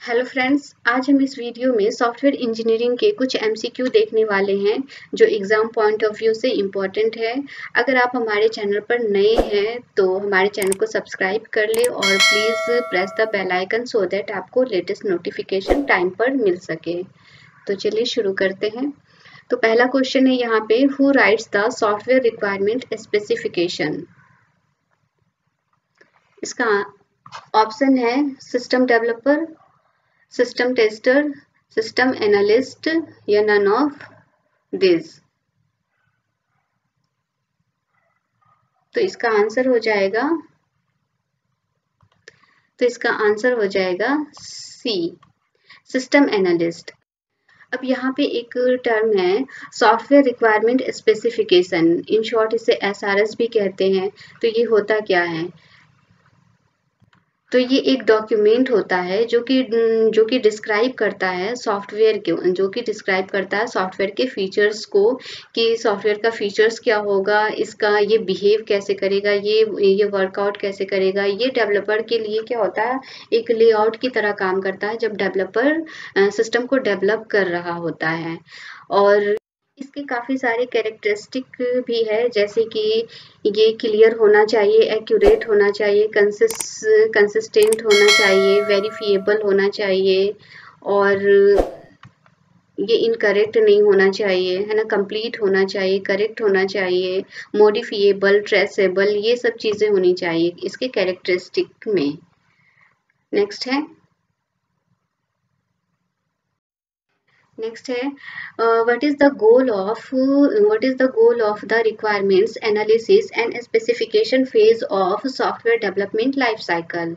Hello friends, आज हम इस वीडियो में सॉफ्टवेयर इंजीनियरिंग के कुछ एमसीक्यू देखने वाले हैं जो एग्जाम पॉइंट ऑफ व्यू से इम्पोर्टेंट है। अगर आप हमारे चैनल पर नए हैं तो हमारे चैनल को सब्सक्राइब कर ले और please press the bell icon so that आपको लेटेस्ट नोटिफिकेशन टाइम पर मिल सके। तो चलिए शुरू करते हैं। तो पहला क्वेश्चन है यहाँ पे, who rights the software requirement specification. इसका ऑप्शन है system developer, system tester, system analyst या नन ऑफ दिस। तो इसका आंसर हो जाएगा सी, सिस्टम एनालिस्ट। अब यहाँ पे एक टर्म है software requirement specification, in short इसे एसआरएस भी कहते हैं। तो ये होता क्या है? तो ये एक डॉक्यूमेंट होता है जो कि डिस्क्राइब करता है सॉफ्टवेयर के फीचर्स को, कि सॉफ्टवेयर का फीचर्स क्या होगा, इसका ये बिहेव कैसे करेगा, ये वर्कआउट कैसे करेगा। ये डेवलपर के लिए क्या होता है, एक लेआउट की तरह काम करता है जब डेवलपर सिस्टम को डेवलप कर रहा होता है। और इसके काफ़ी सारे कैरेक्टरिस्टिक भी है, जैसे कि ये क्लियर होना चाहिए, एक्यूरेट होना चाहिए, कंसिस्टेंट होना चाहिए, वेरीफिएबल होना चाहिए, और ये इनकरेक्ट नहीं होना चाहिए, है ना, कंप्लीट होना चाहिए, करेक्ट होना चाहिए, मॉडिफिएबल, ट्रेसेबल, ये सब चीज़ें होनी चाहिए इसके कैरेक्टरिस्टिक में। नेक्स्ट है what is the goal of the requirements analysis and specification phase of software development life cycle?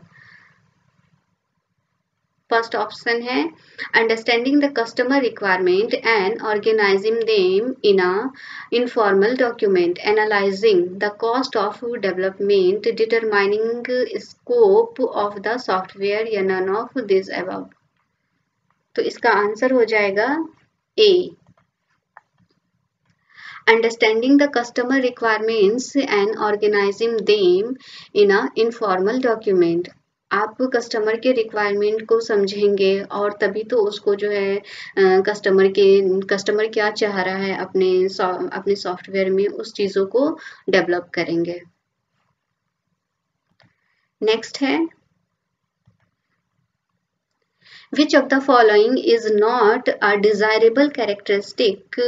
First option है understanding the customer requirement and organising them in a informal document, analysing the cost of development, determining scope of the software या none of this above. तो इसका answer हो जाएगा A, understanding the customer requirements and organising them in a informal document. आप customer के requirement को समझेंगे और तभी तो उसको जो है कस्टमर क्या चाह रहा है अपने सॉफ्टवेयर में, उस चीज़ों को डेवलप करेंगे। नेक्स्ट है Which of the following is not a desirable characteristic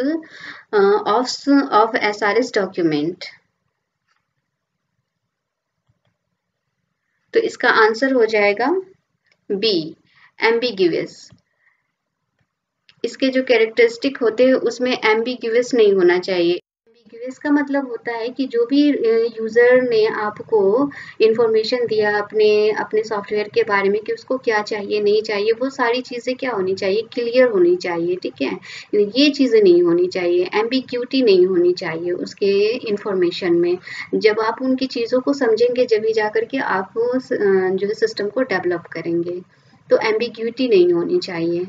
of SRS document? तो इसका आंसर हो जाएगा बी, एम्बिग्यूअस। इसके जो कैरेक्टरिस्टिक होते हैं उसमें एम्बिग्यूअस नहीं होना चाहिए। एम्बिग्यूअस का मतलब होता है कि जो भी यूजर ने आपको इंफॉर्मेशन दिया अपने सॉफ्टवेयर के बारे में कि उसको क्या चाहिए नहीं चाहिए, वो सारी चीज़ें क्या होनी चाहिए, क्लियर होनी चाहिए। ठीक है, ये चीज़ें नहीं होनी चाहिए, एम्बिग्यूटी नहीं होनी चाहिए उसके इंफॉर्मेशन में। जब आप उनकी चीज़ों को समझेंगे जब ही जाकर के आप जो है सिस्टम को डेवलप करेंगे। तो एम्बिग्यूटी नहीं होनी चाहिए।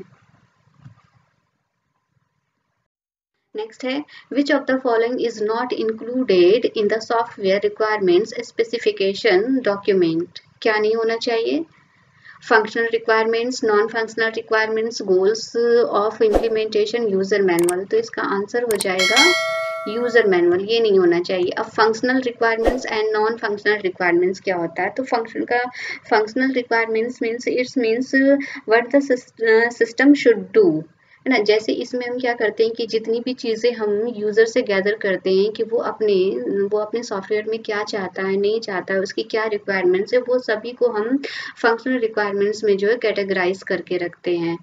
नेक्स्ट है which of the following is not included in the software requirements specification document. क्या नहीं होना चाहिए? Functional requirements, non functional requirements, goals of implementation, user manual. तो इसका आंसर हो जाएगा यूजर मैनुअल, ये नहीं होना चाहिए। अब functional requirements and non functional requirements क्या होता है? तो functional requirements means what the system should do, है ना। जैसे इसमें हम क्या करते हैं कि जितनी भी चीज़ें हम यूज़र से गैदर करते हैं कि वो अपने सॉफ्टवेयर में क्या चाहता है नहीं चाहता है, उसकी क्या रिक्वायरमेंट्स है, वो सभी को हम फंक्शनल रिक्वायरमेंट्स में जो है कैटेगराइज करके रखते हैं।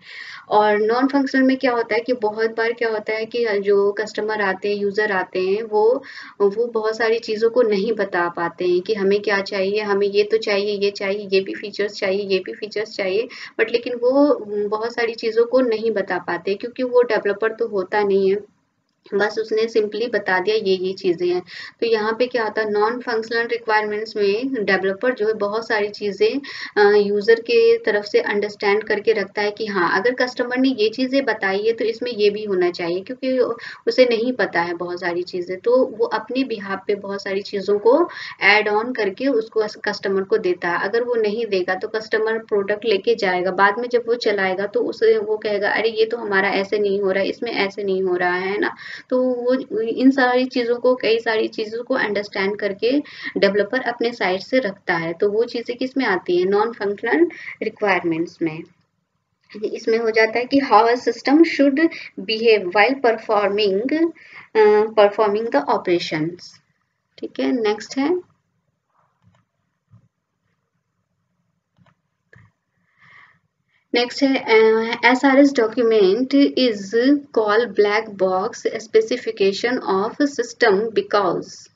और नॉन फंक्शनल में क्या होता है कि बहुत बार क्या होता है कि जो कस्टमर आते हैं, यूज़र आते हैं, वो बहुत सारी चीज़ों को नहीं बता पाते हैं कि हमें क्या चाहिए, हमें ये तो चाहिए, ये चाहिए, ये भी फीचर्स चाहिए, ये भी फीचर्स चाहिए, बट लेकिन वो बहुत सारी चीज़ों को नहीं बता पाते क्योंकि वो डेवलपर तो होता नहीं है। बस उसने सिंपली बता दिया ये चीजें हैं। तो यहाँ पे क्या होता है, नॉन फंक्शनल रिक्वायरमेंट्स में डेवलपर जो है बहुत सारी चीजें यूजर के तरफ से अंडरस्टैंड करके रखता है कि हाँ अगर कस्टमर ने ये चीजें बताई है तो इसमें ये भी होना चाहिए, क्योंकि उसे नहीं पता है बहुत सारी चीजें, तो वो अपने बिहाफ पे बहुत सारी चीजों को ऐड ऑन करके उसको कस्टमर को देता है। अगर वो नहीं देगा तो कस्टमर प्रोडक्ट लेके जाएगा, बाद में जब वो चलाएगा तो उसे वो कहेगा अरे ये तो हमारा ऐसे नहीं हो रहा है, इसमें ऐसे नहीं हो रहा है ना। तो वो इन सारी चीज़ों को, कई सारी चीज़ों को अंडरस्टैंड करके डेवलपर अपने साइड से रखता है। तो वो चीज़ें किस में आती है, नॉन फंक्शनल रिक्वायरमेंट्स में। इसमें हो जाता है कि how a system should behave while performing the operations. ठीक है, नेक्स्ट है SRS document is called black box specification of system because।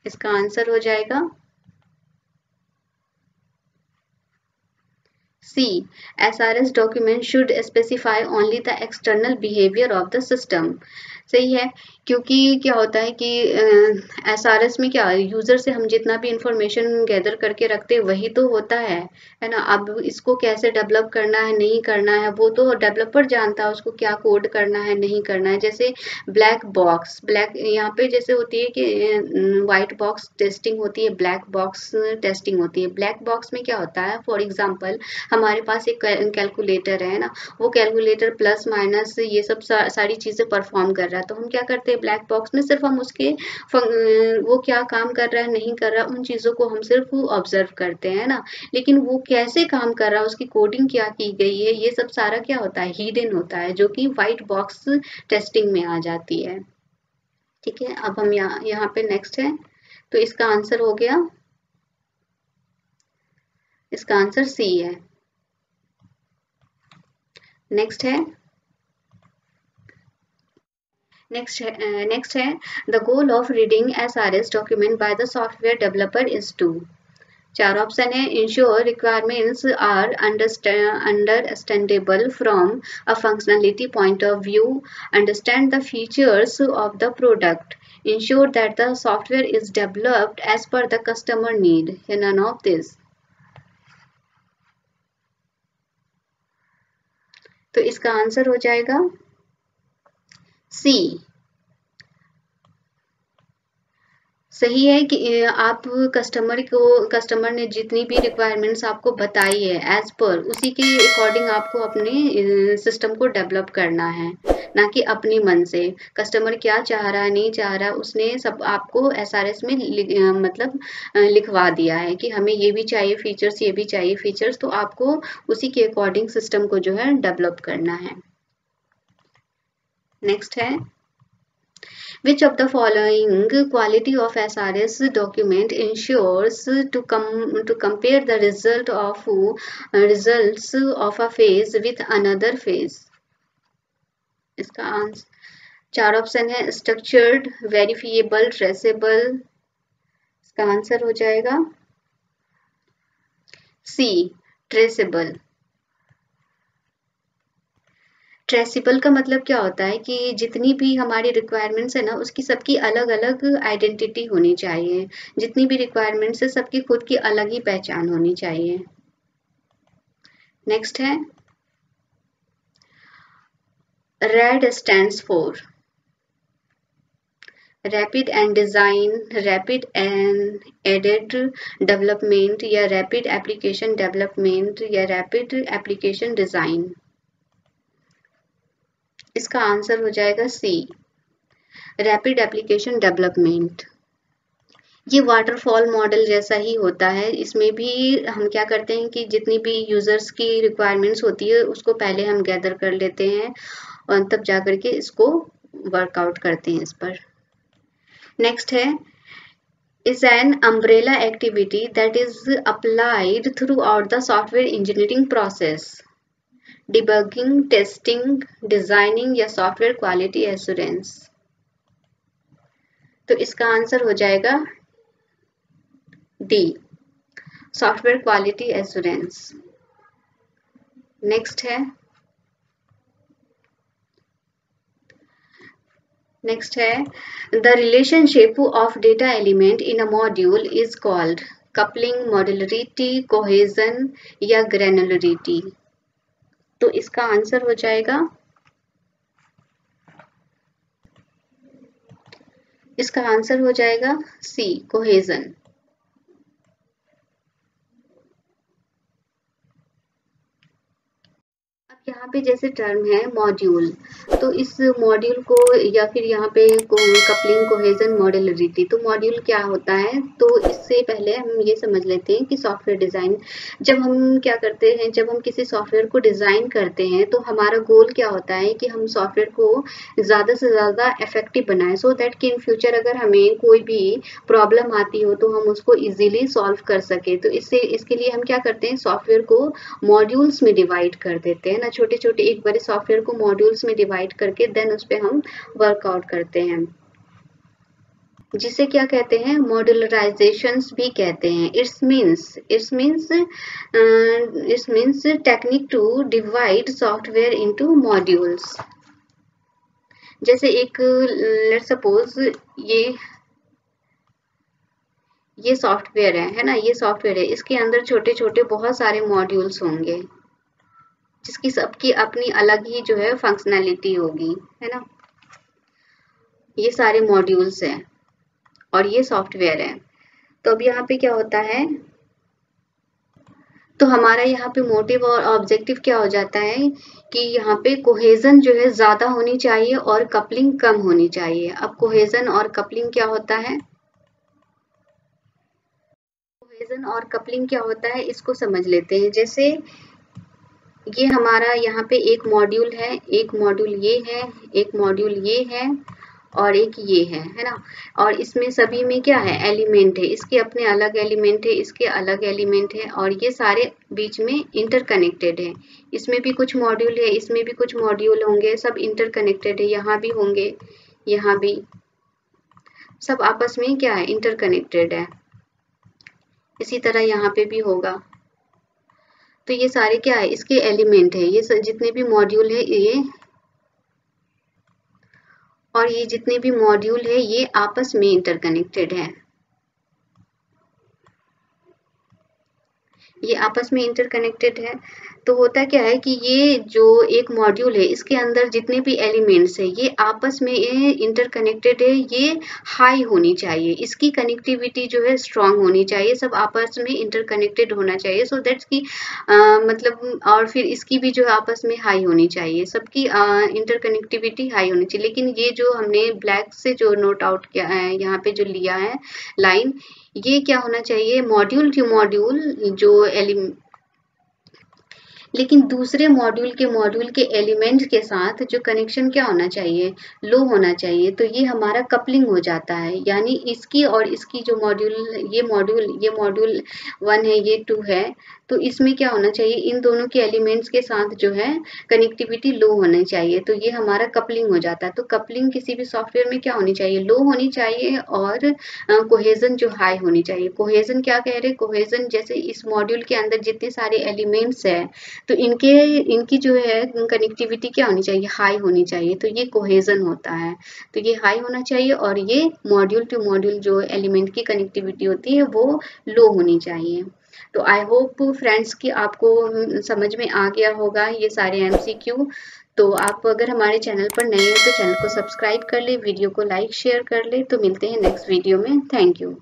इसका आंसर हो जाएगा C. SRS document should specify only the external behavior of the system। सही है, क्योंकि क्या होता है कि SRS में क्या यूजर से हम जितना भी इंफॉर्मेशन गैदर करके रखते हैं वही तो होता है ना। अब इसको कैसे डेवलप करना है नहीं करना है वो तो डेवलपर जानता है, उसको क्या कोड करना है नहीं करना है। जैसे ब्लैक बॉक्स, ब्लैक यहाँ पे जैसे होती है कि व्हाइट बॉक्स टेस्टिंग होती है, ब्लैक बॉक्स टेस्टिंग होती है। ब्लैक बॉक्स में क्या होता है, फॉर एग्जांपल हमारे पास एक कैलकुलेटर है ना, वो कैलकुलेटर प्लस माइनस ये सब सारी चीजें परफॉर्म कर रहा है, तो हम क्या करते हैं ब्लैक बॉक्स में सिर्फ हम उसके वो क्या काम कर रहा है नहीं कर रहा उन चीजों को हम सिर्फ ऑब्जर्व करते हैं ना, लेकिन वो कैसे काम कर रहा है, उसकी कोडिंग क्या की गई है, ये सब सारा क्या होता है, हिडन होता है, जो कि व्हाइट बॉक्स टेस्टिंग में आ जाती है। ठीक है, अब हम यहाँ पे नेक्स्ट है, तो इसका आंसर हो गया, इसका आंसर सी है। नेक्स्ट है नेक्स्ट है the goal of reading SRS document by the software developer is to. चार ऑप्शन है, ensure requirements are understandable from a functionality point of view, understand the features of the product, ensure that the software is developed as per the customer need, या none of this। तो इसका answer हो जाएगा सी। सही है कि आप customer ने जितनी भी रिक्वायरमेंट्स आपको बताई है एज पर उसी के अकॉर्डिंग आपको अपने सिस्टम को डेवलप करना है, ना कि अपनी मन से। कस्टमर क्या चाह रहा है नहीं चाह रहा उसने सब आपको SRS में मतलब लिखवा दिया है कि हमें ये भी चाहिए फीचर्स, ये भी चाहिए फीचर्स, तो आपको उसी के अकॉर्डिंग सिस्टम को जो है डेवलप करना है। नेक्स्ट है which of the following quality of SRS document ensures to compare the results of a phase with another phase। इसका आंसर चार ऑप्शन है, स्ट्रक्चर्ड, वेरिफिएबल, ट्रेसेबल। इसका आंसर हो जाएगा सी, ट्रेसेबल। ट्रेसिबल का मतलब क्या होता है कि जितनी भी हमारी रिक्वायरमेंट्स है ना उसकी सबकी अलग अलग आइडेंटिटी होनी चाहिए, जितनी भी रिक्वायरमेंट्स है सबकी खुद की अलग ही पहचान होनी चाहिए। नेक्स्ट है RAD stands for rapid and design, rapid and added development, या रैपिड एप्लीकेशन डेवलपमेंट, या रैपिड एप्लीकेशन डिजाइन। इसका आंसर हो जाएगा सी, रैपिड एप्लीकेशन डेवलपमेंट। ये वाटरफॉल मॉडल जैसा ही होता है, इसमें भी हम क्या करते हैं कि जितनी भी यूजर्स की रिक्वायरमेंट्स होती है उसको पहले हम गैदर कर लेते हैं और तब जाकर के इसको वर्कआउट करते हैं इस पर। नेक्स्ट है is an umbrella activity that is applied throughout the software engineering process, debugging, testing, designing, या सॉफ्टवेयर क्वालिटी एश्योरेंस। तो इसका आंसर हो जाएगा D, software quality assurance. Next है नेक्स्ट है the relationship of data element in a module is called coupling, modularity, cohesion या ग्रेनुलरिटी। तो इसका आंसर हो जाएगा, इसका आंसर हो जाएगा सी, कोहेजन। यहाँ पे जैसे टर्म है मॉड्यूल, तो इस मॉड्यूल को या फिर यहाँ पे कपलिंग, कोहेजन, मॉड्यूलरिटी, तो मॉड्यूल क्या होता है, तो इससे पहले हम ये समझ लेते हैं कि सॉफ्टवेयर डिजाइन जब हम क्या करते हैं, जब हम किसी सॉफ्टवेयर को डिजाइन करते हैं तो हमारा गोल क्या होता है कि हम सॉफ्टवेयर को ज़्यादा से ज़्यादा इफेक्टिव बनाएं, सो दैट कि इन फ्यूचर अगर हमें कोई भी प्रॉब्लम आती हो तो हम उसको इजीली सॉल्व कर सके। तो इसके लिए हम क्या करते हैं, सॉफ्टवेयर को मॉड्यूल्स में डिवाइड कर देते हैं ना, छोटे छोटे एक बड़े सॉफ्टवेयर को मॉड्यूल्स में डिवाइड करके देन उस पर हम वर्कआउट करते हैं, जिसे क्या कहते हैं, मॉड्यूलराइजेशंस भी कहते हैं। It's means technique to divide software into modules. जैसे एक लेट्स सपोज ये सॉफ्टवेयर है ना, ये सॉफ्टवेयर है, इसके अंदर छोटे छोटे बहुत सारे मॉड्यूल्स होंगे जिसकी सबकी अपनी अलग ही जो है फंक्शनैलिटी होगी, है ना। ये सारे मॉड्यूल्स हैं और ये सॉफ्टवेयर है। तो अब यहाँ पे क्या होता है, तो हमारा यहाँ पे मोटिव और ऑब्जेक्टिव क्या हो जाता है कि यहाँ पे कोहेजन जो है ज्यादा होनी चाहिए और कपलिंग कम होनी चाहिए। अब कोहेजन और कपलिंग क्या होता है, कोहेजन और कपलिंग क्या होता है इसको समझ लेते हैं। जैसे ये हमारा यहाँ पे एक मॉड्यूल है, एक मॉड्यूल ये है, एक मॉड्यूल ये है और एक ये है ना। और इसमें सभी में क्या है, एलिमेंट है, इसके अपने अलग एलिमेंट है, इसके अलग एलिमेंट है और ये सारे बीच में इंटरकनेक्टेड है। इसमें भी कुछ मॉड्यूल है, इसमें भी कुछ मॉड्यूल होंगे, सब इंटरकनेक्टेड है, यहाँ भी होंगे, यहाँ भी, सब आपस में क्या है, इंटरकनेक्टेड है। इसी तरह यहाँ पे भी होगा। तो ये सारे क्या है, इसके एलिमेंट है, ये जितने भी मॉड्यूल है ये, और ये जितने भी मॉड्यूल है ये आपस में इंटरकनेक्टेड है, ये आपस में इंटरकनेक्टेड है। तो होता क्या है कि ये जो एक मॉड्यूल है इसके अंदर जितने भी एलिमेंट्स है ये आपस में इंटरकनेक्टेड है, ये हाई होनी चाहिए, इसकी कनेक्टिविटी जो है स्ट्रांग होनी चाहिए, सब आपस में इंटरकनेक्टेड होना चाहिए, सो दैट्स की मतलब, और फिर इसकी भी जो आपस में हाई होनी चाहिए, सबकी इंटरकनेक्टिविटी हाई होनी चाहिए। लेकिन ये जो हमने ब्लैक से जो नोट आउट किया है यहाँ पे जो लिया है लाइन, ये क्या होना चाहिए, मॉड्यूल टू मॉड्यूल जो लेकिन दूसरे मॉड्यूल के एलिमेंट के साथ जो कनेक्शन क्या होना चाहिए, लो होना चाहिए। तो ये हमारा कपलिंग हो जाता है, यानी इसकी और इसकी जो ये मॉड्यूल 1 है, ये 2 है, तो इसमें क्या होना चाहिए, इन दोनों के एलिमेंट्स के साथ जो है कनेक्टिविटी लो होनी चाहिए, तो ये हमारा कपलिंग हो जाता है। तो कपलिंग किसी भी सॉफ्टवेयर में क्या होनी चाहिए, लो होनी चाहिए और कोहेजन जो हाई होनी चाहिए। कोहेजन क्या कह रहे हैं, कोहेजन जैसे इस मॉड्यूल के अंदर जितने सारे एलिमेंट्स है तो इनकी जो है कनेक्टिविटी क्या होनी चाहिए, हाई होनी चाहिए, तो ये कोहेजन होता है। तो ये हाई होना चाहिए और ये मॉड्यूल टू मॉड्यूल जो एलिमेंट की कनेक्टिविटी होती है वो लो होनी चाहिए। तो आई होप फ्रेंड्स कि आपको समझ में आ गया होगा ये सारे MCQ। तो आप अगर हमारे चैनल पर नए हैं तो चैनल को सब्सक्राइब कर ले, वीडियो को लाइक शेयर कर ले। तो मिलते हैं नेक्स्ट वीडियो में। Thank you.